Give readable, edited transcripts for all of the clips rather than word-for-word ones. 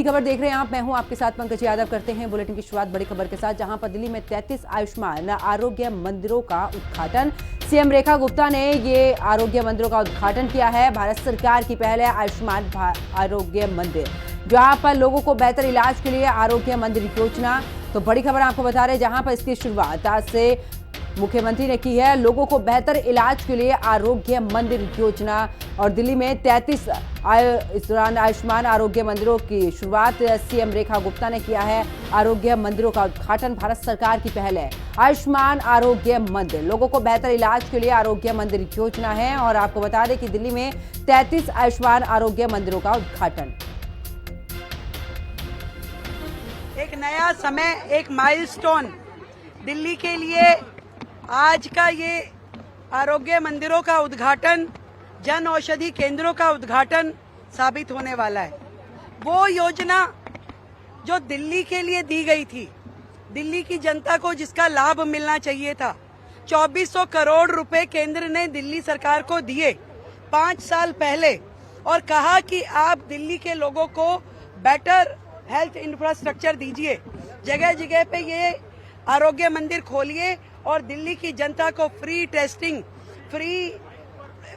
खबर देख रहे हैं आप। मैं हूं आपके साथ पंकज यादव। करते हैं बुलेटिन की शुरुआत बड़ी खबर के साथ, जहां पर दिल्ली में 33 आयुष्मान आरोग्य मंदिरों का उद्घाटन। सीएम रेखा गुप्ता ने ये आरोग्य मंदिरों का उद्घाटन किया है। भारत सरकार की पहल है आयुष्मान आरोग्य मंदिर, जहां पर लोगों को बेहतर इलाज के लिए आरोग्य मंदिर योजना। तो बड़ी खबर आपको बता रहे हैं, जहां पर इसकी शुरुआत आज से मुख्यमंत्री ने की है। लोगों को बेहतर इलाज के लिए आरोग्य मंदिर योजना, और दिल्ली में 33 इस दौरान आयुष्मान आरोग्य मंदिरों की शुरुआत सीएम रेखा गुप्ता ने किया है। आरोग्य मंदिरों का उद्घाटन भारत सरकार की पहल है आयुष्मान आरोग्य मंदिर। लोगों को बेहतर इलाज के लिए आरोग्य मंदिर योजना है। और आपको बता दें कि दिल्ली में 33 आयुष्मान आरोग्य मंदिरों का उद्घाटन। एक नया समय, एक माइलस्टोन दिल्ली के लिए आज का ये आरोग्य मंदिरों का उद्घाटन, जन औषधि केंद्रों का उद्घाटन साबित होने वाला है। वो योजना जो दिल्ली के लिए दी गई थी, दिल्ली की जनता को जिसका लाभ मिलना चाहिए था, 2400 करोड़ रुपए केंद्र ने दिल्ली सरकार को दिए 5 साल पहले, और कहा कि आप दिल्ली के लोगों को बेटर हेल्थ इंफ्रास्ट्रक्चर दीजिए, जगह जगह पे ये आरोग्य मंदिर खोलिए और दिल्ली की जनता को free testing, free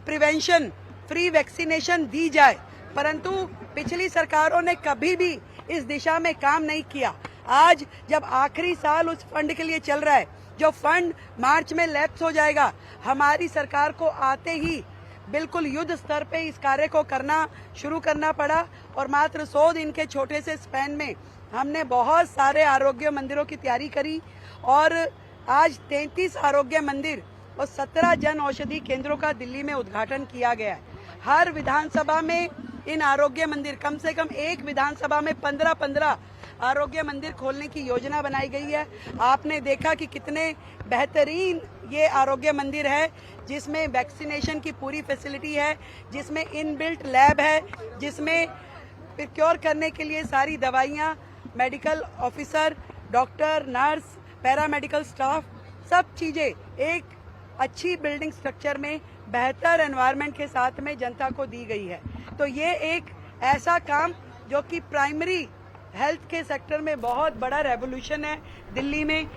prevention, free vaccination दी जाए। परंतु पिछली सरकारों ने कभी भी इस दिशा में काम नहीं किया। आज जब आखिरी साल उस फंड के लिए चल रहा है, जो फंड मार्च में लैप्स हो जाएगा, हमारी सरकार को आते ही बिल्कुल युद्ध स्तर पे इस कार्य को करना शुरू करना पड़ा, और मात्र 100 दिन के छोटे से स्पैन में हमने बहुत सारे आरोग्य मंदिरों की तैयारी करी, और आज 33 आरोग्य मंदिर और 17 जन औषधि केंद्रों का दिल्ली में उद्घाटन किया गया है। हर विधानसभा में इन आरोग्य मंदिर, कम से कम एक विधानसभा में 15-15 आरोग्य मंदिर खोलने की योजना बनाई गई है। आपने देखा कि कितने बेहतरीन ये आरोग्य मंदिर है, जिसमें वैक्सीनेशन की पूरी फैसिलिटी है, जिसमें इनबिल्ट लैब है, जिसमें प्रोक्योर करने के लिए सारी दवाइयाँ, medical officer, doctor, nurse, paramedical staff, सब चीजें एक अच्छी बिल्डिंग स्ट्रक्चर में बेहतर एनवायरनमेंट के साथ में जनता को दी गई है। तो ये एक ऐसा काम जो कि प्राइमरी हेल्थ के सेक्टर में बहुत बड़ा रेवोल्यूशन है दिल्ली में।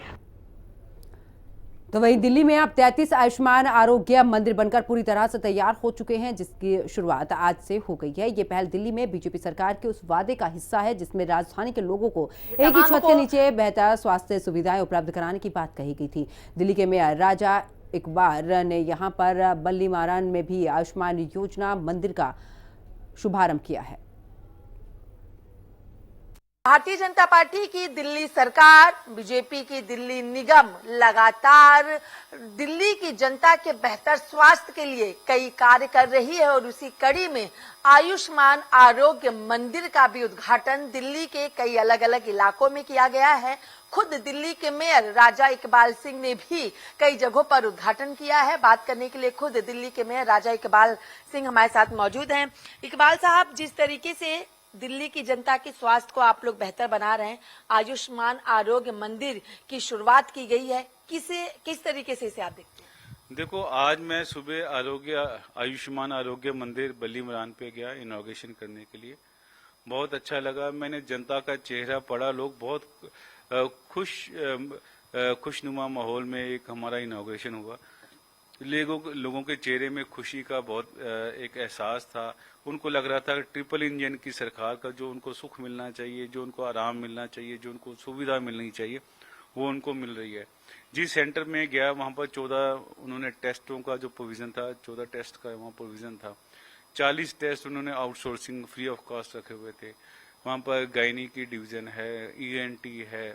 तो वहीं दिल्ली में अब 33 आयुष्मान आरोग्य मंदिर बनकर पूरी तरह से तैयार हो चुके हैं, जिसकी शुरुआत आज से हो गई है। ये पहल दिल्ली में बीजेपी सरकार के उस वादे का हिस्सा है, जिसमें राजधानी के लोगों को एक ही छत के नीचे बेहतर स्वास्थ्य सुविधाएं उपलब्ध कराने की बात कही गई थी। दिल्ली के मेयर राजा इकबाल ने यहां पर बल्ली मारान में भी आयुष्मान योजना मंदिर का शुभारंभ किया है। भारतीय जनता पार्टी की दिल्ली सरकार, बीजेपी की दिल्ली निगम लगातार दिल्ली की जनता के बेहतर स्वास्थ्य के लिए कई कार्य कर रही है, और उसी कड़ी में आयुष्मान आरोग्य मंदिर का भी उद्घाटन दिल्ली के कई अलग अलग इलाकों में किया गया है। खुद दिल्ली के मेयर राजा इकबाल सिंह ने भी कई जगहों पर उद्घाटन किया है। बात करने के लिए खुद दिल्ली के मेयर राजा इकबाल सिंह हमारे साथ मौजूद हैं। इकबाल साहब, जिस तरीके से दिल्ली की जनता के स्वास्थ्य को आप लोग बेहतर बना रहे हैं, आयुष्मान आरोग्य मंदिर की शुरुआत की गई है, किस तरीके से इसे आप देखते हैं? देखो, आज मैं सुबह आयुष्मान आरोग्य मंदिर बल्ली मरान पे गया इनॉग्रेशन करने के लिए। बहुत अच्छा लगा, मैंने जनता का चेहरा पढ़ा। लोग बहुत खुशनुमा माहौल में एक हमारा इनॉग्रेशन हुआ। लोगों के चेहरे में खुशी का बहुत एक एहसास था। उनको लग रहा था ट्रिपल इंजन की सरकार का जो उनको सुख मिलना चाहिए, जो उनको आराम मिलना चाहिए, जो उनको सुविधा मिलनी चाहिए, वो उनको मिल रही है। जिस सेंटर में गया वहां पर 14 उन्होंने टेस्टों का जो प्रोविजन था, 14 टेस्ट का वहां प्रोविजन था। 40 टेस्ट उन्होंने आउटसोर्सिंग फ्री ऑफ कॉस्ट रखे हुए थे। वहां पर गायनी की डिवीजन है, ENT है,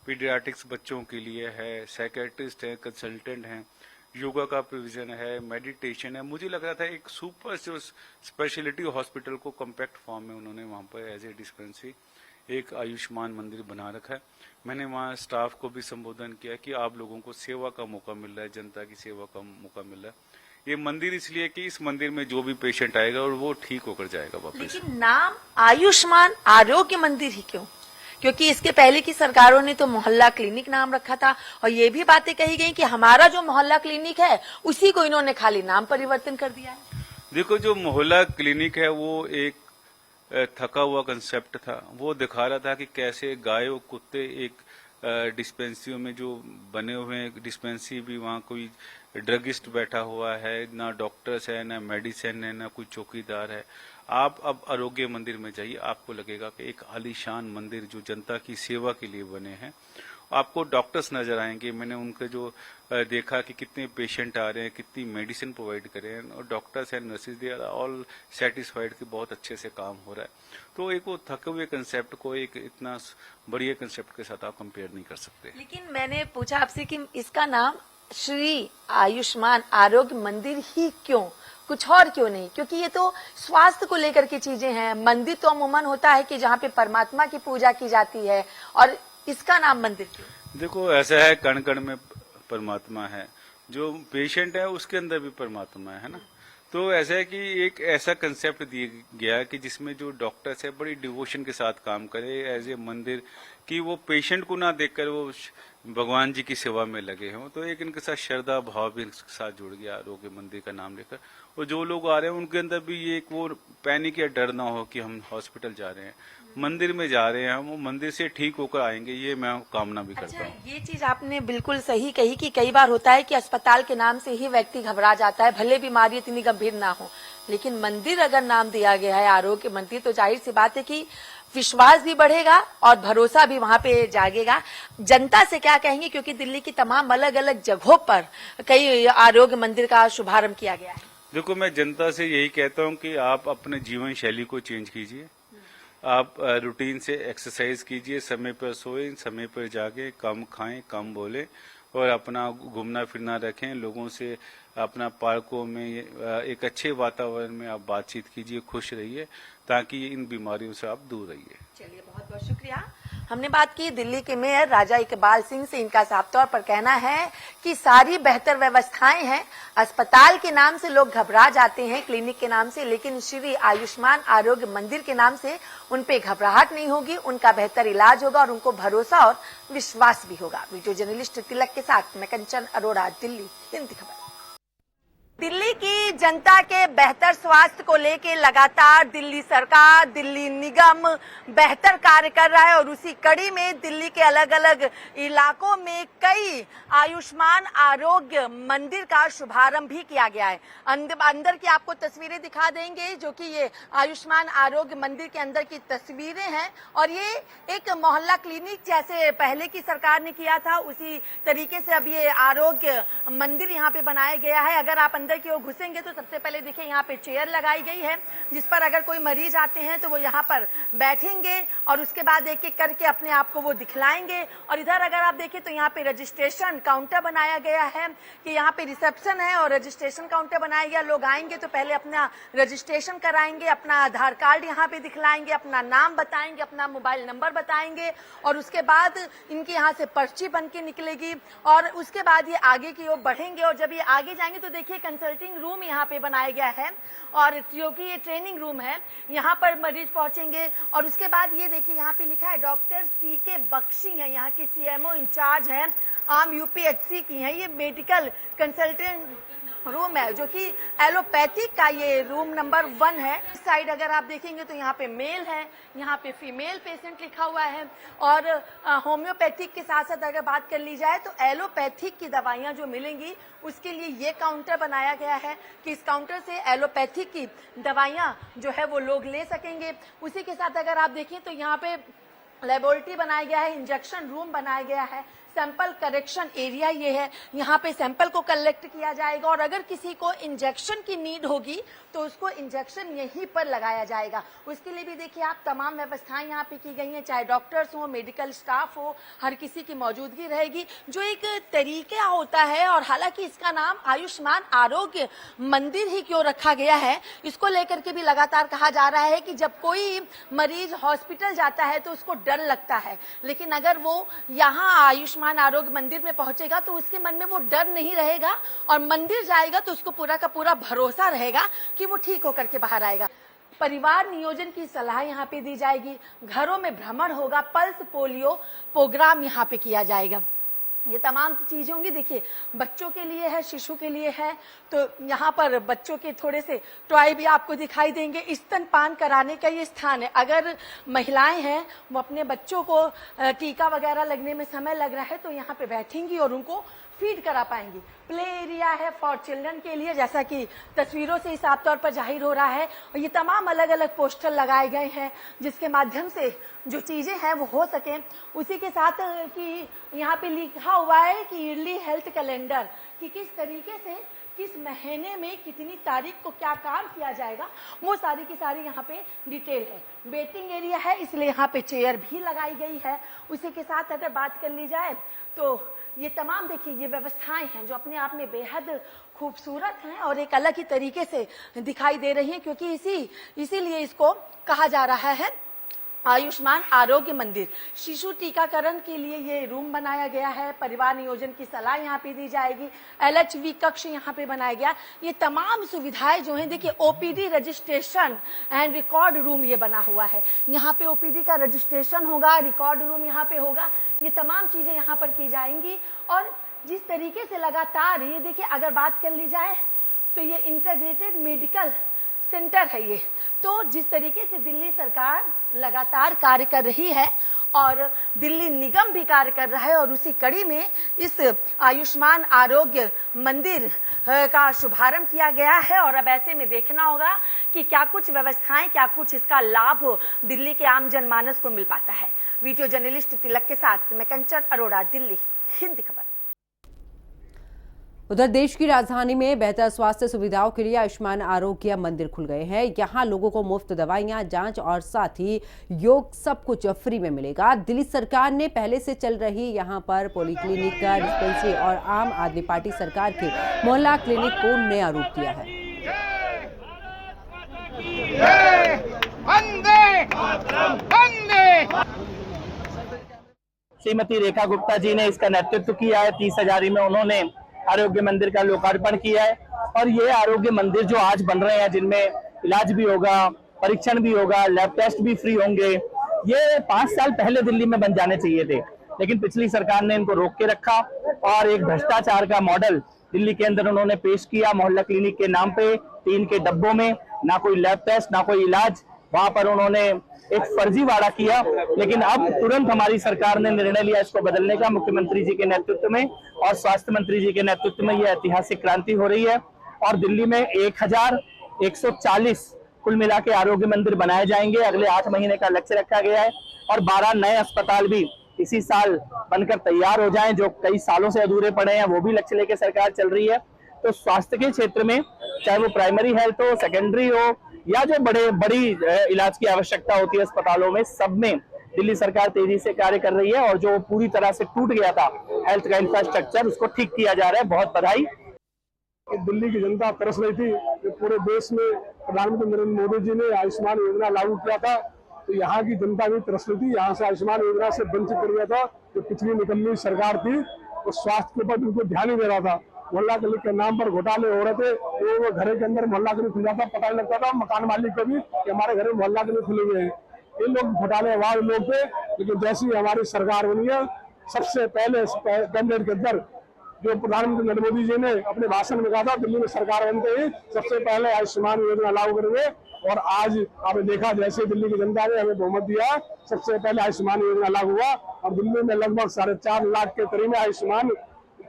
पीडियाट्रिक्स बच्चों के लिए है, साइकेट्रिस्ट है, कंसल्टेंट हैं, योगा का प्रोविजन है, मेडिटेशन है। मुझे लग रहा था एक सुपर स्पेशलिटी हॉस्पिटल को कॉम्पैक्ट फॉर्म में उन्होंने वहां पर एज ए डिस्पेंसरी एक आयुष्मान मंदिर बना रखा है। मैंने वहां स्टाफ को भी संबोधन किया कि आप लोगों को सेवा का मौका मिल रहा है, जनता की सेवा का मौका मिल रहा है। ये मंदिर इसलिए कि इस मंदिर में जो भी पेशेंट आएगा और वो ठीक होकर जाएगा वापस। लेकिन नाम आयुष्मान आरोग्य मंदिर ही क्यों? क्योंकि इसके पहले की सरकारों ने तो मोहल्ला क्लिनिक नाम रखा था, और ये भी बातें कही गई कि हमारा जो मोहल्ला क्लिनिक है उसी को इन्होंने खाली नाम परिवर्तन कर दिया है। देखो, जो मोहल्ला क्लिनिक है वो एक थका हुआ कंसेप्ट था, वो दिखा रहा था कि कैसे गाय और कुत्ते एक डिस्पेंसरियों में जो बने हुए हैं, डिस्पेंसरी भी वहाँ कोई ड्रगिस्ट बैठा हुआ है, ना डॉक्टर्स है, ना मेडिसिन है, ना कोई चौकीदार है। आप अब आरोग्य मंदिर में जाइए, आपको लगेगा कि एक आलीशान मंदिर जो जनता की सेवा के लिए बने हैं। आपको डॉक्टर्स नजर आएंगे, मैंने उनके जो देखा कि कितने पेशेंट आ रहे हैं, कितनी मेडिसिन प्रोवाइड कर रहे हैं, और doctors and nurses they are all satisfied कि बहुत अच्छे से काम हो रहा है। तो एक वो थके हुए कंसेप्ट को एक इतना बढ़िया कंसेप्ट के साथ आप कंपेयर नहीं कर सकते। लेकिन मैंने पूछा आपसे कि इसका नाम श्री आयुष्मान आरोग्य मंदिर ही क्यों, कुछ और क्यों नहीं? क्योंकि ये तो स्वास्थ्य को लेकर की चीजें हैं। मंदिर तो अमूमन होता है कि जहाँ पे परमात्मा की पूजा की जाती है, और इसका नाम मंदिर क्यों? देखो, ऐसा है, कण कण में परमात्मा है, जो पेशेंट है उसके अंदर भी परमात्मा है ना। तो ऐसा है कि एक ऐसा कंसेप्ट दिया गया है कि जिसमें जो डॉक्टर्स है बड़ी डिवोशन के साथ काम करे एज ए मंदिर, कि वो पेशेंट को ना देखकर वो भगवान जी की सेवा में लगे हों। तो एक इनके साथ श्रद्धा भाव भी इनके साथ जुड़ गया आरोग्य मंदिर का नाम लेकर। और जो लोग आ रहे हैं उनके अंदर भी ये एक वो पैनिक या डर ना हो कि हम हॉस्पिटल जा रहे हैं, मंदिर में जा रहे हैं, हम वो मंदिर से ठीक होकर आएंगे, ये मैं कामना भी करता हूँ। ये चीज आपने बिल्कुल सही कही कि कई बार होता है कि अस्पताल के नाम से ही व्यक्ति घबरा जाता है, भले बीमारी इतनी गंभीर ना हो। लेकिन मंदिर अगर नाम दिया गया है आरोग्य मंदिर, तो जाहिर सी बात है कि विश्वास भी बढ़ेगा और भरोसा भी वहां पे जागेगा। जनता से क्या कहेंगे, क्योंकि दिल्ली की तमाम अलग अलग जगहों पर कई आरोग्य मंदिर का शुभारंभ किया गया है? देखो, मैं जनता से यही कहता हूँ कि आप अपने जीवन शैली को चेंज कीजिए, आप रूटीन से एक्सरसाइज कीजिए, समय पर सोएं, समय पर जागें, कम खाएं, कम बोलें, और अपना घूमना फिरना रखें। लोगों से अपना पार्कों में एक अच्छे वातावरण में आप बातचीत कीजिए, खुश रहिए, ताकि इन बीमारियों से आप दूर रहिए। चलिए, बहुत बहुत शुक्रिया। हमने बात की दिल्ली के मेयर राजा इकबाल सिंह से। इनका साफ तौर पर कहना है कि सारी बेहतर व्यवस्थाएं हैं, अस्पताल के नाम से लोग घबरा जाते हैं, क्लिनिक के नाम से, लेकिन श्री आयुष्मान आरोग्य मंदिर के नाम से उन पे घबराहट नहीं होगी, उनका बेहतर इलाज होगा और उनको भरोसा और विश्वास भी होगा। वीडियो जर्नलिस्ट तिलक के साथ मैं कंचन अरोड़ा, दिल्ली, हिंदी खबर। दिल्ली की जनता के बेहतर स्वास्थ्य को लेकर लगातार दिल्ली सरकार, दिल्ली निगम बेहतर कार्य कर रहा है, और उसी कड़ी में दिल्ली के अलग अलग इलाकों में कई आयुष्मान आरोग्य मंदिर का शुभारंभ भी किया गया है। अंदर की आपको तस्वीरें दिखा देंगे, जो कि ये आयुष्मान आरोग्य मंदिर के अंदर की तस्वीरें हैं, और ये एक मोहल्ला क्लिनिक जैसे पहले की सरकार ने किया था, उसी तरीके से अब ये आरोग्य मंदिर यहाँ पे बनाया गया है। अगर आप अंदर की ओर घुसेंगे तो सबसे पहले देखिए यहाँ पे चेयर लगाई गई है, जिस पर अगर कोई मरीज आते हैं तो वो यहाँ पर बैठेंगे और उसके बाद एक एक करके अपने आप को वो दिखलाएंगे। और इधर अगर आप देखें तो यहाँ पे रजिस्ट्रेशन काउंटर बनाया गया है, कि यहाँ पे रिसेप्शन है और रजिस्ट्रेशन काउंटर बनाया गया। लोग आएंगे तो पहले अपना रजिस्ट्रेशन कराएंगे, अपना आधार कार्ड यहाँ पे दिखलाएंगे, अपना नाम बताएंगे, अपना मोबाइल नंबर बताएंगे, और उसके बाद इनकी यहाँ से पर्ची बन के निकलेगी, और उसके बाद ये आगे की ओर बढ़ेंगे। और जब ये आगे जाएंगे तो देखिए कंसल्टिंग रूम यहाँ पे बनाया गया है, और क्योंकि ये ट्रेनिंग रूम है, यहाँ पर मरीज पहुंचेंगे। और उसके बाद ये देखिए यहाँ पे लिखा है डॉक्टर CK बख्शी है, यहाँ की CMO इंचार्ज है, आम UPHC की है। ये मेडिकल कंसल्टेंट रूम है, जो कि एलोपैथिक का ये रूम नंबर 1 है। इस साइड अगर आप देखेंगे तो यहाँ पे मेल है, यहाँ पे फीमेल पेशेंट लिखा हुआ है। और होम्योपैथिक के साथ साथ अगर बात कर ली जाए तो एलोपैथिक की दवाइयाँ जो मिलेंगी उसके लिए ये काउंटर बनाया गया है, कि इस काउंटर से एलोपैथिक की दवाइयाँ जो है वो लोग ले सकेंगे। उसी के साथ अगर आप देखें तो यहाँ पे लेबोरेटरी बनाया गया है, इंजेक्शन रूम बनाया गया है, सैंपल करेक्शन एरिया ये है, यहाँ पे सैंपल को कलेक्ट किया जाएगा, और अगर किसी को इंजेक्शन की नीड होगी तो उसको इंजेक्शन यहीं पर लगाया जाएगा। उसके लिए भी देखिए आप तमाम व्यवस्थाएं यहाँ पे की गई हैं, चाहे डॉक्टर्स हो, मेडिकल स्टाफ हो, हर किसी की मौजूदगी रहेगी, जो एक तरीका होता है। और हालांकि इसका नाम आयुष्मान आरोग्य मंदिर ही क्यों रखा गया है, इसको लेकर के भी लगातार कहा जा रहा है कि जब कोई मरीज हॉस्पिटल जाता है तो उसको डर लगता है, लेकिन अगर वो यहाँ आयुष्मान आरोग्य मंदिर में पहुंचेगा तो उसके मन में वो डर नहीं रहेगा, और मंदिर जाएगा तो उसको पूरा का पूरा भरोसा रहेगा कि वो ठीक होकर के बाहर आएगा। परिवार नियोजन की सलाह यहाँ पे दी जाएगी, घरों में भ्रमण होगा, पल्स पोलियो प्रोग्राम यहाँ पे किया जाएगा। ये तमाम चीजें होंगी। देखिए, बच्चों के लिए है, शिशु के लिए है, तो यहाँ पर बच्चों के थोड़े से टॉय भी आपको दिखाई देंगे। स्तनपान कराने का ये स्थान है। अगर महिलाएं हैं वो अपने बच्चों को टीका वगैरह लगने में समय लग रहा है तो यहाँ पे बैठेंगी और उनको फीड करा पाएंगी। प्ले एरिया है फॉर चिल्ड्रन के लिए, जैसा कि तस्वीरों से साफ तौर पर जाहिर हो रहा है। और ये तमाम अलग अलग पोस्टर लगाए गए हैं जिसके माध्यम से जो चीजें हैं वो हो सके। उसी के साथ कि यहाँ पे लिखा हुआ है कि ईयरली हेल्थ कैलेंडर, कि किस तरीके से किस महीने में कितनी तारीख को क्या काम किया जाएगा, वो सारी की सारी यहाँ पे डिटेल है। वेटिंग एरिया है, इसलिए यहाँ पे चेयर भी लगाई गई है। उसी के साथ अगर बात कर ली जाए तो ये तमाम देखिए ये व्यवस्थाएं हैं जो अपने आप में बेहद खूबसूरत हैं और एक अलग ही तरीके से दिखाई दे रही हैं, क्योंकि इसीलिए इसको कहा जा रहा है आयुष्मान आरोग्य मंदिर। शिशु टीकाकरण के लिए ये रूम बनाया गया है, परिवार नियोजन की सलाह यहाँ पे दी जाएगी, LHV कक्ष यहाँ पे बनाया गया। ये तमाम सुविधाएं जो हैं, देखिए OPD registration and record room ये बना हुआ है। यहाँ पे OPD का रजिस्ट्रेशन होगा, रिकॉर्ड रूम यहाँ पे होगा। ये तमाम चीजें यहाँ पर की जाएंगी। और जिस तरीके से लगातार ये देखिए, अगर बात कर ली जाए तो ये इंटीग्रेटेड मेडिकल सेंटर है ये। तो जिस तरीके से दिल्ली सरकार लगातार कार्य कर रही है और दिल्ली निगम भी कार्य कर रहा है, और उसी कड़ी में इस आयुष्मान आरोग्य मंदिर का शुभारंभ किया गया है। और अब ऐसे में देखना होगा कि क्या कुछ व्यवस्थाएं, क्या कुछ इसका लाभ दिल्ली के आम जनमानस को मिल पाता है। वीडियो जर्नलिस्ट तिलक के साथ मैं कंचन अरोड़ा, दिल्ली, हिंद खबर। उधर देश की राजधानी में बेहतर स्वास्थ्य सुविधाओं के लिए आयुष्मान आरोग्य मंदिर खुल गए हैं। यहाँ लोगों को मुफ्त दवाइयाँ, जांच और साथ ही योग सब कुछ फ्री में मिलेगा। दिल्ली सरकार ने पहले से चल रही यहाँ पर पॉलीक्लिनिक, डिस्पेंसरी और आम आदमी पार्टी सरकार के मोहल्ला क्लिनिक को नया रूप दिया है। श्रीमती रेखा गुप्ता जी ने इसका नेतृत्व किया है। 30 हजारी में उन्होंने आरोग्य मंदिर का लोकार्पण किया है। और ये आरोग्य मंदिर जो आज बन रहे हैं, जिनमें इलाज भी होगा, परीक्षण भी होगा, लैब टेस्ट भी फ्री होंगे, ये 5 साल पहले दिल्ली में बन जाने चाहिए थे, लेकिन पिछली सरकार ने इनको रोक के रखा और एक भ्रष्टाचार का मॉडल दिल्ली के अंदर उन्होंने पेश किया। मोहल्ला क्लिनिक के नाम पे 3 के डब्बों में ना कोई लैब टेस्ट, ना कोई इलाज, वहां पर उन्होंने एक फर्जीवाड़ा किया। लेकिन अब तुरंत हमारी सरकार ने निर्णय लिया इसको बदलने का, मुख्यमंत्री जी के नेतृत्व में और स्वास्थ्य मंत्री जी के नेतृत्व में। यह ऐतिहासिक क्रांति हो रही है और दिल्ली में 1140 कुल मिला के आरोग्य मंदिर बनाए जाएंगे। अगले 8 महीने का लक्ष्य रखा गया है और 12 नए अस्पताल भी इसी साल बनकर तैयार हो जाएं, जो कई सालों से अधूरे पड़े हैं, वो भी लक्ष्य लेकर सरकार चल रही है। तो स्वास्थ्य के क्षेत्र में, चाहे वो प्राइमरी हेल्थ हो, सेकेंडरी हो, या जो बड़ी इलाज की आवश्यकता होती है अस्पतालों में, सब में दिल्ली सरकार तेजी से कार्य कर रही है। और जो पूरी तरह से टूट गया था हेल्थ का इंफ्रास्ट्रक्चर, उसको ठीक किया जा रहा है। बहुत बधाई। दिल्ली की जनता तरस रही थी कि पूरे देश में प्रधानमंत्री नरेंद्र मोदी जी ने आयुष्मान योजना लागू किया था, तो यहाँ की जनता भी तरस रही थी। यहाँ से आयुष्मान योजना से वंचित कर दिया था। जो पिछली निकम्मी सरकार थी वो स्वास्थ्य के ऊपर बिल्कुल ध्यान ही दे रहा था। मोहल्ला क्लिनिक के नाम पर घोटाले हो रहे थे, तो वो घर के अंदर मोहल्ला क्लिनिक खुल जाता, पता नहीं लगता था मकान मालिक को भी कि हमारे घर में मोहल्ला क्लिनिक खुले हुए हैं। ये लोग घोटालेबाज लोग थे। लेकिन जैसी हमारी सरकार बनी है, सबसे पहले कैबिनेट के अंदर जो प्रधानमंत्री नरेंद्र मोदी जी ने अपने भाषण में कहा था, दिल्ली में सरकार बनते ही सबसे पहले आयुष्मान योजना लागू करेंगे। और आज आपने देखा, जैसे दिल्ली की जनता ने हमें बहुमत दिया, सबसे पहले आयुष्मान योजना लागू हुआ और दिल्ली में लगभग 4.5 लाख के करीब आयुष्मान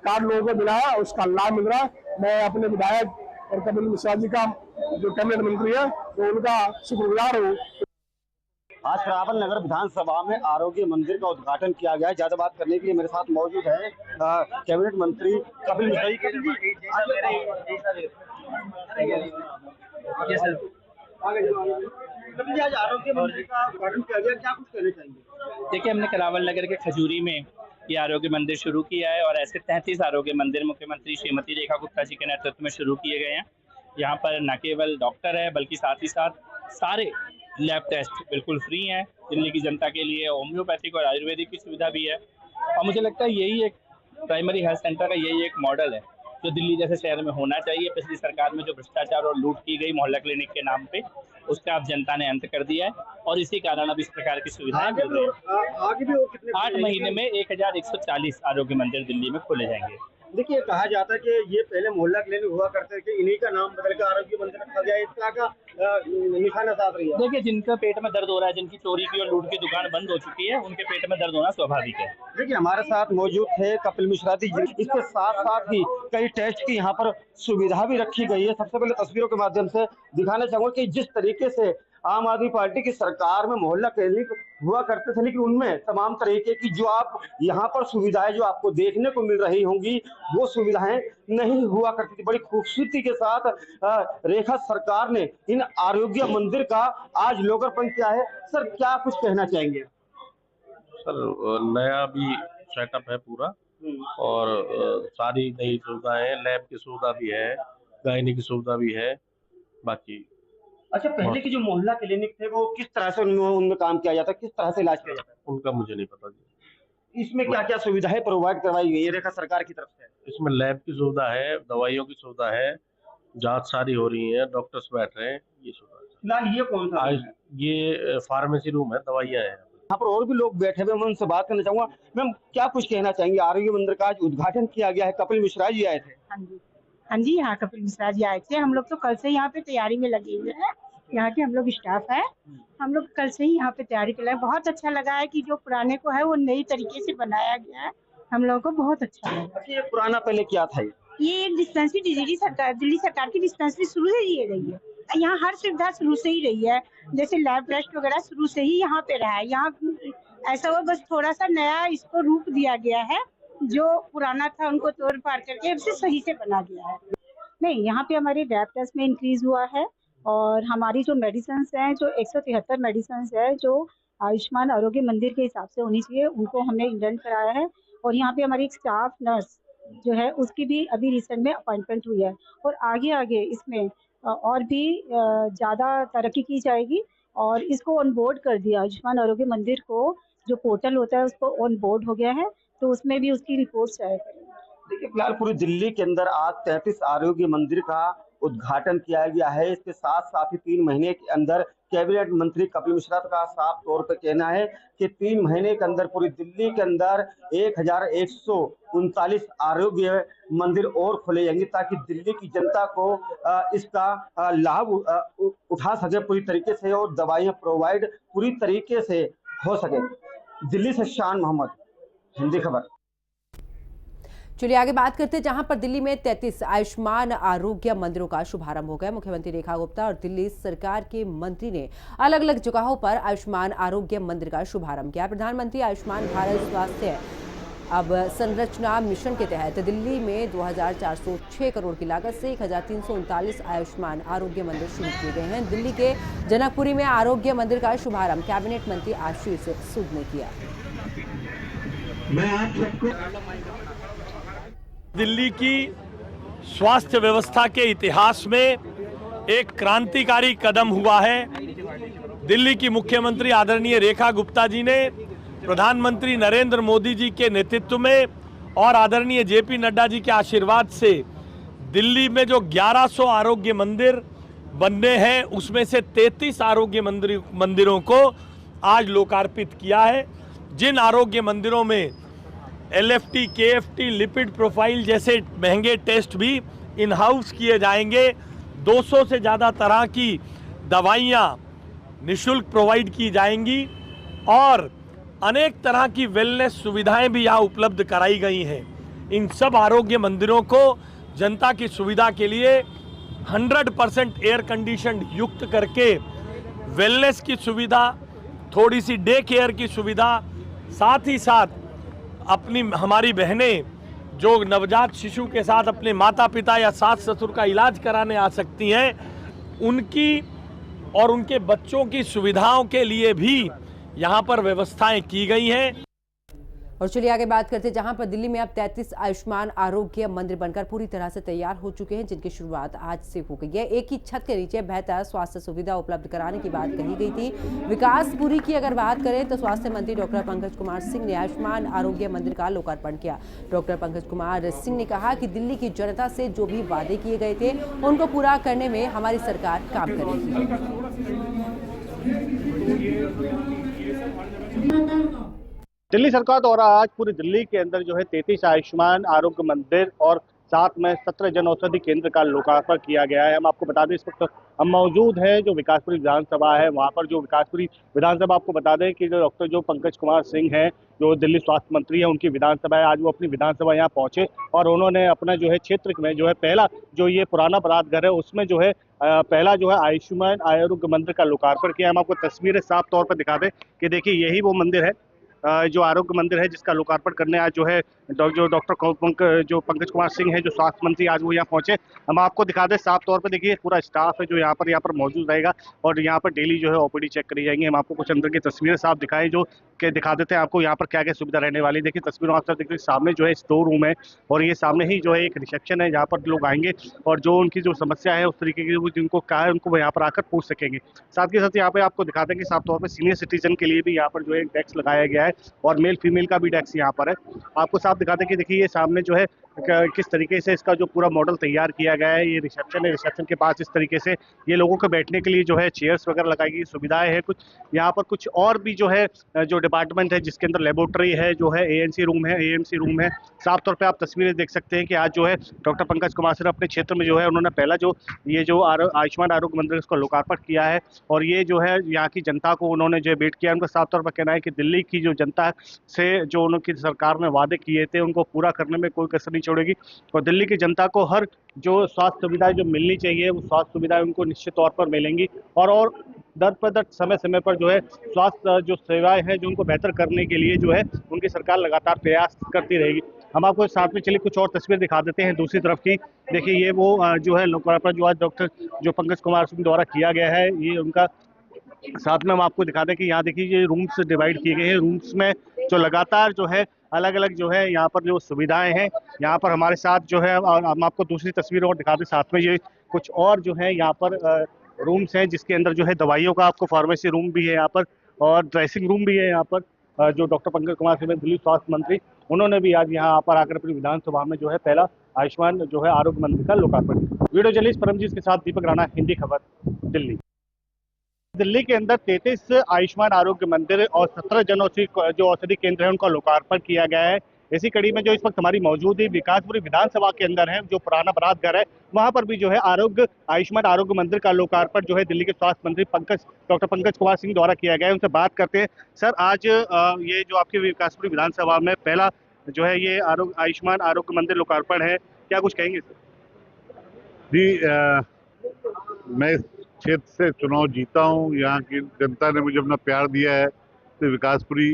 कार्ड लोगों को मिला है, उसका लाभ मिल रहा है। मैं अपने विधायक और कपिल मिश्रा जी का जो कैबिनेट मंत्री है, तो उनका शुक्रगुजार हूँ। आज श्रावण नगर विधानसभा में आरोग्य मंदिर का उद्घाटन किया गया है। ज्यादा बात करने के लिए मेरे साथ मौजूद है कैबिनेट मंत्री कपिल मिश्रा जी। आज आरोग्य मंदिर का उद्घाटन किया गया, क्या कुछ कहना चाहेंगे? देखिए, हमने करावल नगर के खजूरी में ये आरोग्य मंदिर शुरू किया है और ऐसे 33 आरोग्य मंदिर मुख्यमंत्री श्रीमती रेखा गुप्ता जी के नेतृत्व में शुरू किए गए हैं। यहाँ पर न केवल डॉक्टर है, बल्कि साथ ही साथ सारे लैब टेस्ट बिल्कुल फ्री हैं दिल्ली की जनता के लिए। होम्योपैथिक और आयुर्वेदिक की सुविधा भी है। और मुझे लगता है यही एक प्राइमरी हेल्थ सेंटर का यही एक मॉडल है जो दिल्ली जैसे शहर में होना चाहिए। पिछली सरकार में जो भ्रष्टाचार और लूट की गई मोहल्ला क्लिनिक के नाम पे, उसका अब जनता ने अंत कर दिया है और इसी कारण अब इस प्रकार की सुविधाएं मिल रही है। आगे भी और कितने 8 महीने में 1140 आरोग्य मंदिर दिल्ली में खोले जाएंगे। देखिए, कहा जाता है कि ये पहले मोहल्ला क्लिनिक हुआ करते थे, इन्हीं का नाम बदलकर आरोग्य मंदिर रखा गया, इस तरह का निशाना साध रही है। देखिए, जिनका पेट में दर्द हो रहा है, जिनकी चोरी की और लूट की दुकान बंद हो चुकी है, उनके पेट में दर्द होना स्वाभाविक है। देखिए, हमारे साथ मौजूद थे कपिल मिश्रा जी। इसके साथ साथ ही कई टेस्ट की यहाँ पर सुविधा भी रखी गई है। सबसे पहले तस्वीरों के माध्यम से दिखाना चाहूंगा कि जिस तरीके से आम आदमी पार्टी की सरकार में मोहल्ला क्लिनिक हुआ करते थे, लेकिन उनमें तमाम तरीके की जो आप यहाँ पर सुविधाएं जो आपको देखने को मिल रही होंगी, वो सुविधाएं नहीं हुआ करती थी। बड़ी खूबसूरती के साथ रेखा सरकार ने इन आरोग्य मंदिर का आज लोकार्पण किया है। सर, क्या कुछ कहना चाहेंगे? सर, नया भी सेटअप है पूरा और सारी नई सुविधाएं, लैब की सुविधा भी है, गायनी की सुविधा भी है। बाकी अच्छा, पहले के जो मोहल्ला क्लिनिक थे वो किस तरह से उनमें काम किया जाता है, किस तरह से इलाज किया जाता है? उनका मुझे नहीं पता जी। इसमें क्या क्या सुविधाएं प्रोवाइड करवाई गई है रेखा सरकार की तरफ से? इसमें लैब की सुविधा है, दवाइयों की सुविधा है, जांच सारी हो रही है, डॉक्टर्स बैठ रहे हैं, ये सुविधा है। फिलहाल ये कौन सा? ये फार्मेसी रूम है, दवाइयाँ हैं। यहाँ पर और भी लोग बैठे हुए, मैं उनसे बात करना चाहूंगा। मैम, क्या कुछ कहना चाहेंगे? आरोग्य मंदिर का आज उद्घाटन किया गया है, कपिल मिश्रा जी आए थे। हाँ जी, यहाँ कपिल मिश्रा जी आए थे। हम लोग तो कल से यहाँ पे तैयारी में लगे हुए हैं। यहाँ के हम लोग स्टाफ है, हम लोग कल से ही यहाँ पे तैयारी कर रहे हैं। बहुत अच्छा लगा है कि जो पुराने को है वो नई तरीके से बनाया गया है, हम लोगों को बहुत अच्छा लगा। ये पुराना पहले क्या था? ये एक डिस्पेंसरी दिल्ली सरकार की डिस्पेंसरी शुरू से ही रही है। यहाँ हर सुविधा शुरू से ही रही है, जैसे लैब टेस्ट वगैरह शुरू से ही यहाँ पे रहा है। यहाँ ऐसा हुआ बस थोड़ा सा नया इसको रूप दिया गया है, जो पुराना था उनको तोड़ फाड़ करके इसे सही से बना गया है। नहीं, यहाँ पे हमारे लैब टेस्ट में इंक्रीज हुआ है और हमारी जो मेडिसिन हैं, जो 173 मेडिसिन है जो आयुष्मान आरोग्य मंदिर के हिसाब से होनी चाहिए, उनको हमने इंडेंट कराया है। और यहाँ पे हमारी एक स्टाफ नर्स जो है उसकी भी अभी रिसेंट में अपॉइंटमेंट हुई है और आगे आगे इसमें और भी ज़्यादा तरक्की की जाएगी और इसको ऑन बोर्ड कर दिया। आयुष्मान आरोग्य मंदिर को जो पोर्टल होता है उसको ऑन बोर्ड हो गया है, तो उसमें भी उसकी रिपोर्ट्स आया करेंगे। देखिए, फिलहाल पूरी दिल्ली के अंदर आज 33 आरोग्य मंदिर का उद्घाटन किया गया है। इसके साथ साथ ही 3 महीने के अंदर कैबिनेट मंत्री कपिल मिश्रा का साफ तौर पर कहना है कि 3 महीने के अंदर पूरी दिल्ली के अंदर 1139 आरोग्य मंदिर और खोले जाएंगे, ताकि दिल्ली की जनता को इसका लाभ उठा सके पूरी तरीके से और दवाइयां प्रोवाइड पूरी तरीके से हो सके। दिल्ली से शान मोहम्मद, हिंदी खबर। चलिए आगे बात करते हैं, जहां पर दिल्ली में 33 आयुष्मान आरोग्य मंदिरों का शुभारंभ हो गया। मुख्यमंत्री रेखा गुप्ता और दिल्ली सरकार के मंत्री ने अलग अलग जगहों पर आयुष्मान आरोग्य मंदिर का शुभारंभ किया। प्रधानमंत्री आयुष्मान भारत स्वास्थ्य अब संरचना मिशन के तहत दिल्ली में 2406 करोड़ की लागत से 1339 आयुष्मान आरोग्य मंदिर शुरू किए गए हैं। दिल्ली के जनकपुरी में आरोग्य मंदिर का शुभारंभ कैबिनेट मंत्री आशीष सूद ने किया। दिल्ली की स्वास्थ्य व्यवस्था के इतिहास में एक क्रांतिकारी कदम हुआ है। दिल्ली की मुख्यमंत्री आदरणीय रेखा गुप्ता जी ने प्रधानमंत्री नरेंद्र मोदी जी के नेतृत्व में और आदरणीय जेपी नड्डा जी के आशीर्वाद से दिल्ली में जो 1100 आरोग्य मंदिर बनने हैं, उसमें से 33 आरोग्य मंदिरों को आज लोकार्पित किया है। जिन आरोग्य मंदिरों में LFT, KFT, लिपिड प्रोफाइल जैसे महंगे टेस्ट भी इन हाउस किए जाएंगे। 200 से ज़्यादा तरह की दवाइयाँ निःशुल्क प्रोवाइड की जाएंगी और अनेक तरह की वेलनेस सुविधाएं भी यहाँ उपलब्ध कराई गई हैं। इन सब आरोग्य मंदिरों को जनता की सुविधा के लिए 100% एयर कंडीशन युक्त करके वेलनेस की सुविधा, थोड़ी सी डे केयर की सुविधा, साथ ही साथ हमारी बहनें जो नवजात शिशु के साथ अपने माता पिता या सास ससुर का इलाज कराने आ सकती हैं, उनकी और उनके बच्चों की सुविधाओं के लिए भी यहाँ पर व्यवस्थाएं की गई हैं। और चलिए आगे बात करते हैं, जहां पर दिल्ली में अब 33 आयुष्मान आरोग्य मंदिर बनकर पूरी तरह से तैयार हो चुके हैं, जिनकी शुरुआत आज से हो गई है। एक ही छत के नीचे बेहतर स्वास्थ्य सुविधा उपलब्ध कराने की बात कही गई थी। विकासपुरी की अगर बात करें तो स्वास्थ्य मंत्री डॉक्टर पंकज कुमार सिंह ने आयुष्मान आरोग्य मंदिर का लोकार्पण किया। डॉक्टर पंकज कुमार सिंह ने कहा कि दिल्ली की जनता से जो भी वादे किए गए थे उनको पूरा करने में हमारी सरकार काम कर रही है। दिल्ली सरकार द्वारा आज पूरी दिल्ली के अंदर जो है 33 आयुष्मान आरोग्य मंदिर और साथ में 17 जन औषधि केंद्र का लोकार्पण किया गया है। हम आपको बता दें, इस वक्त हम मौजूद है जो विकासपुरी विधानसभा है, वहां पर जो विकासपुरी विधानसभा, आपको बता दें कि जो पंकज कुमार सिंह हैं, जो दिल्ली स्वास्थ्य मंत्री है, उनकी विधानसभा है। आज वो अपनी विधानसभा यहाँ पहुंचे और उन्होंने अपना जो है क्षेत्र में जो है पहला जो ये पुराना बरात घर है उसमें जो है पहला जो है आयुष्मान आरोग्य मंदिर का लोकार्पण किया। हम आपको तस्वीरें साफ तौर पर दिखा दें कि देखिए यही वो मंदिर है जो आरोग्य मंदिर है, जिसका लोकार्पण करने आज जो है जो डॉक्टर पंकज कुमार सिंह है, जो स्वास्थ्य मंत्री, आज वो यहाँ पहुंचे। हम आपको दिखा दें साफ तौर पर, देखिए पूरा स्टाफ है जो यहाँ पर मौजूद रहेगा और यहाँ पर डेली जो है ओपीडी चेक करी जाएंगे। हम आपको कुछ अंदर की तस्वीरें साफ दिखाएं जो कि दिखा देते हैं आपको यहाँ पर क्या क्या सुविधा रहने वाली। देखिए तस्वीरों आप सब देखिए, सामने जो है स्टोर रूम है और ये सामने ही जो है एक रिसेप्शन है जहाँ पर लोग आएंगे और जो उनकी जो समस्या है उस तरीके की जिनको क्या है उनको यहाँ पर आकर पूछ सकेंगे। साथ के साथ यहाँ पे आपको दिखा दें कि साफ तौर पर सीनियर सिटीजन के लिए भी यहाँ पर जो है एक डेस्क लगाया गया है और मेल फीमेल का भी डेस्क यहाँ पर है। आपको साफ दिखा दें कि देखिए ये सामने जो है किस तरीके से इसका जो पूरा मॉडल तैयार किया गया है। ये रिसेप्शन है, रिसेप्शन के पास इस तरीके से ये लोगों को बैठने के लिए जो है चेयर्स वगैरह लगाई गई, सुविधाएं हैं कुछ यहाँ पर। कुछ और भी जो है जो डिपार्टमेंट है जिसके अंदर लेबोरेटरी है, जो है एएनसी रूम है। साफ तौर पे आप तस्वीरें देख सकते हैं कि आज जो है डॉक्टर पंकज कुमार सिंह अपने क्षेत्र में जो है उन्होंने पहला जो ये जो आयुष्मान आरोग्य मंदिर उसका लोकार्पण किया है और ये जो है यहाँ की जनता को उन्होंने जो भेंट किया। उनका साफ तौर पर कहना है कि दिल्ली की जो जनता से जो उनकी सरकार ने वादे किए थे उनको पूरा करने में कोई कसर नहीं छोड़ेगी और दिल्ली की जनता को हर जो स्वास्थ्य सुविधाएं जो मिलनी चाहिए वो स्वास्थ्य सुविधाएं उनको निश्चित तौर पर मिलेंगी और दर पर दर समय समय पर जो है स्वास्थ्य जो सेवाएं हैं जो उनको बेहतर करने के लिए जो है उनकी सरकार लगातार प्रयास करती रहेगी। हम आपको साथ में चलिए कुछ और तस्वीर दिखा देते हैं दूसरी तरफ की। देखिए ये वो जो है लोकार्पण जो आज डॉक्टर जो पंकज कुमार सिंह द्वारा किया गया है, ये उनका साथ में हम आपको दिखा दें कि यहाँ देखिए ये रूम्स डिवाइड किए गए हैं। रूम्स में जो लगातार जो है अलग अलग जो है यहाँ पर जो सुविधाएं हैं यहाँ पर हमारे साथ जो है, और हम आपको दूसरी तस्वीर और दिखा दें साथ में, ये कुछ और जो है यहाँ पर रूम्स हैं जिसके अंदर जो है दवाइयों का आपको फार्मेसी रूम भी है यहाँ पर और ड्रेसिंग रूम भी है यहाँ पर। जो डॉक्टर पंकज कुमार सिंह दिल्ली स्वास्थ्य मंत्री, उन्होंने भी आज यहाँ पर आकर अपनी विधानसभा में जो है पहला आयुष्मान जो है आरोग्य मंदिर का लोकार्पण किया। वीडियो जर्नलिस्ट परमजीत के साथ दीपक राणा, हिंदी खबर, दिल्ली। दिल्ली के अंदर 33 आयुष्मान आरोग्य मंदिर और 17 जन औषधि केंद्र है उनका लोकार्पण किया गया है। इसी कड़ी में जो इस वक्त हमारी मौजूदगी विकासपुरी विधानसभा के अंदर है, जो पुराना बरात घर है, वहां पर भी जो है आयुष्मान आरोग्य मंदिर का लोकार्पण जो है दिल्ली के स्वास्थ्य मंत्री डॉक्टर पंकज कुमार सिंह द्वारा किया गया है। उनसे बात करते हैं। सर, आज ये जो आपकी विकासपुरी विधानसभा में पहला जो है ये आयुष्मान आरोग्य मंदिर लोकार्पण है, क्या कुछ कहेंगे सर? जी, मैं क्षेत्र से चुनाव जीता हूँ, यहाँ की जनता ने मुझे अपना प्यार दिया है, तो विकासपुरी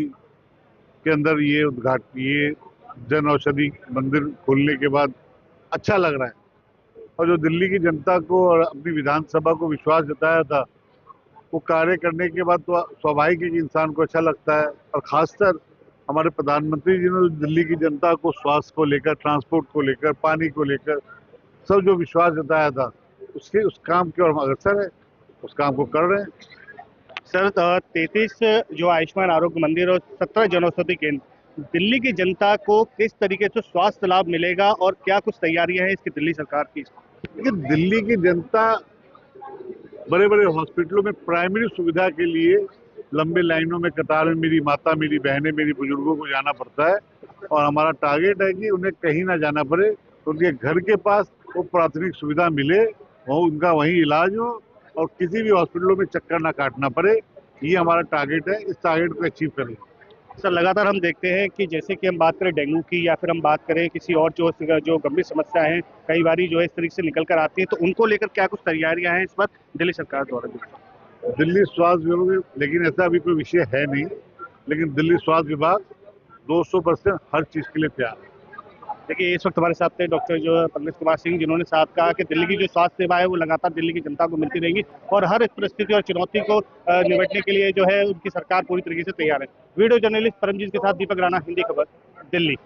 के अंदर ये जन औषधि मंदिर खोलने के बाद अच्छा लग रहा है और जो दिल्ली की जनता को और अपनी विधानसभा को विश्वास जताया था वो कार्य करने के बाद तो स्वाभाविक है कि इंसान को अच्छा लगता है। और खासकर हमारे प्रधानमंत्री जी ने दिल्ली की जनता को स्वास्थ्य को लेकर, ट्रांसपोर्ट को लेकर, पानी को लेकर सब जो विश्वास जताया था उस काम की ओर हम अग्रसर है, उस काम को कर रहे हैं। सर, 33 जो आयुष्मान आरोग्य मंदिर और 17 जनौषधि केंद्र, दिल्ली की जनता को किस तरीके से स्वास्थ्य लाभ मिलेगा और क्या कुछ तैयारियां हैं इसकी दिल्ली सरकार की? देखिए, दिल्ली की जनता बड़े बड़े हॉस्पिटलों में प्राइमरी सुविधा के लिए लंबे लाइनों में कतार में मेरी माता, मेरी बहनें, मेरी बुजुर्गों को जाना पड़ता है और हमारा टारगेट है कि उन्हें कहीं ना जाना पड़े, उनके घर के पास वो प्राथमिक सुविधा मिले, वो उनका वहीं इलाज हो और किसी भी हॉस्पिटलों में चक्कर ना काटना पड़े। ये हमारा टारगेट है, इस टारगेट को अचीव करें। सर, लगातार हम देखते हैं कि जैसे कि हम बात करें डेंगू की या फिर हम बात करें किसी और जो गंभीर समस्या है, कई बार जो है इस तरीके से निकल कर आती है, तो उनको लेकर क्या कुछ तैयारियां हैं इस पर दिल्ली सरकार द्वारा? दिल्ली स्वास्थ्य विभाग, लेकिन ऐसा अभी कोई विषय है नहीं, लेकिन दिल्ली स्वास्थ्य विभाग 200% हर चीज के लिए तैयार है। देखिए इस वक्त हमारे साथ थे डॉक्टर जो पंकज कुमार सिंह, जिन्होंने साथ कहा कि दिल्ली की जो स्वास्थ्य सेवा है वो लगातार दिल्ली की जनता को मिलती रहेगी और हर एक परिस्थिति और चुनौती को निपटने के लिए जो है उनकी सरकार पूरी तरीके से तैयार है। वीडियो जर्नलिस्ट परमजीत के साथ दीपक राणा, हिंदी खबर, दिल्ली।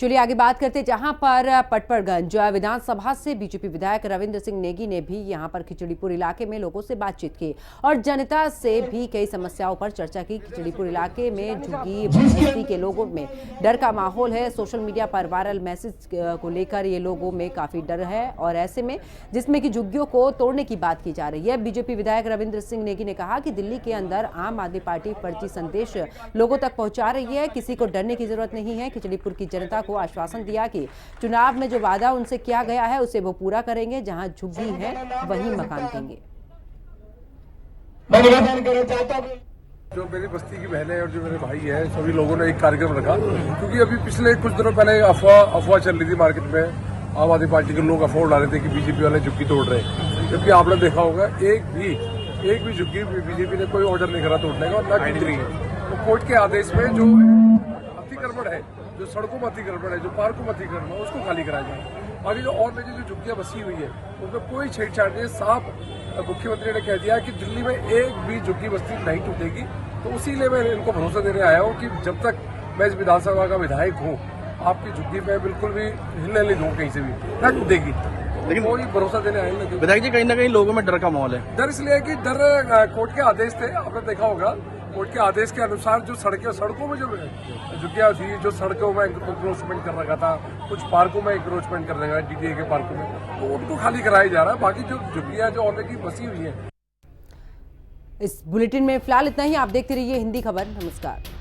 चलिए आगे बात करते हैं, जहां पर पटपड़गंज विधानसभा से बीजेपी विधायक रविंद्र सिंह नेगी ने भी यहां पर खिचड़ीपुर इलाके में लोगों से बातचीत की और जनता से भी कई समस्याओं पर चर्चा की। खिचड़ीपुर इलाके में झुग्गी बस्ती के लोगों में डर का माहौल है। सोशल मीडिया पर वायरल मैसेज को लेकर ये लोगों में काफी डर है और ऐसे में जिसमें कि झुग्गियों को तोड़ने की बात की जा रही है। बीजेपी विधायक रविंद्र सिंह नेगी ने कहा कि दिल्ली के अंदर आम आदमी पार्टी फर्जी संदेश लोगों तक पहुंचा रही है, किसी को डरने की जरूरत नहीं है। खिचड़ीपुर की जनता को आश्वासन दिया कि चुनाव में जो वादा उनसे किया गया है उसे वो पूरा करेंगे, जहां झुग्गी है वहीं मकान देंगे। जो मेरी बस्ती की बहनें और जो मेरे भाई हैं, सभी लोगों ने एक कार्यक्रम रखा, क्योंकि अभी पिछले कुछ दिनों पहले अफवाह चल रही थी मार्केट में। आम आदमी पार्टी के लोग अफवाह उड़ा रहे थे कि बीजेपी वाले झुग्गी तोड़ रहे हैं, जबकि आपने देखा होगा एक भी झुग्गी बीजेपी ने कोई ऑर्डर नहीं करा तोड़ने का और न टूट रही है। तो कोर्ट के आदेश में जो अतिक्रमण है, जो सड़कों में अतिक्रमण है, जो पार्कों में अतिक्रमण है, उसको खाली कराया जाए। बाकी जो और में जो झुग्गियां बसी हुई है उनमें कोई छेड़छाड़ नहीं है। साफ मुख्यमंत्री ने कह दिया कि दिल्ली में एक भी झुग्गी बस्ती नहीं टूटेगी। तो इसीलिए मैं इनको भरोसा देने आया हूँ कि जब तक मैं इस विधानसभा का विधायक हूँ, आपकी झुग्गी में बिल्कुल भी हिलने नहीं दूँ, कहीं से भी न टूटेगी। लेकिन कोई भरोसा देने आए नहीं। विधायक जी, कहीं ना कहीं लोगों में डर का माहौल है। डर इसलिए कि डर कोर्ट के आदेश थे, आपने देखा होगा। कोर्ट के आदेश के अनुसार जो सड़कों में जो झुग्गियां थी, जो सड़कों में इंक्रोचमेंट कर रखा था, कुछ पार्कों में इंक्रोचमेंट कर रखा है डीटीए के पार्कों में, तो उनको खाली कराया जा रहा है। बाकी जो झुग्गियां जो ऑलरेडी बसी हुई है। इस बुलेटिन में फिलहाल इतना ही। आप देखते रहिए हिंदी खबर। नमस्कार।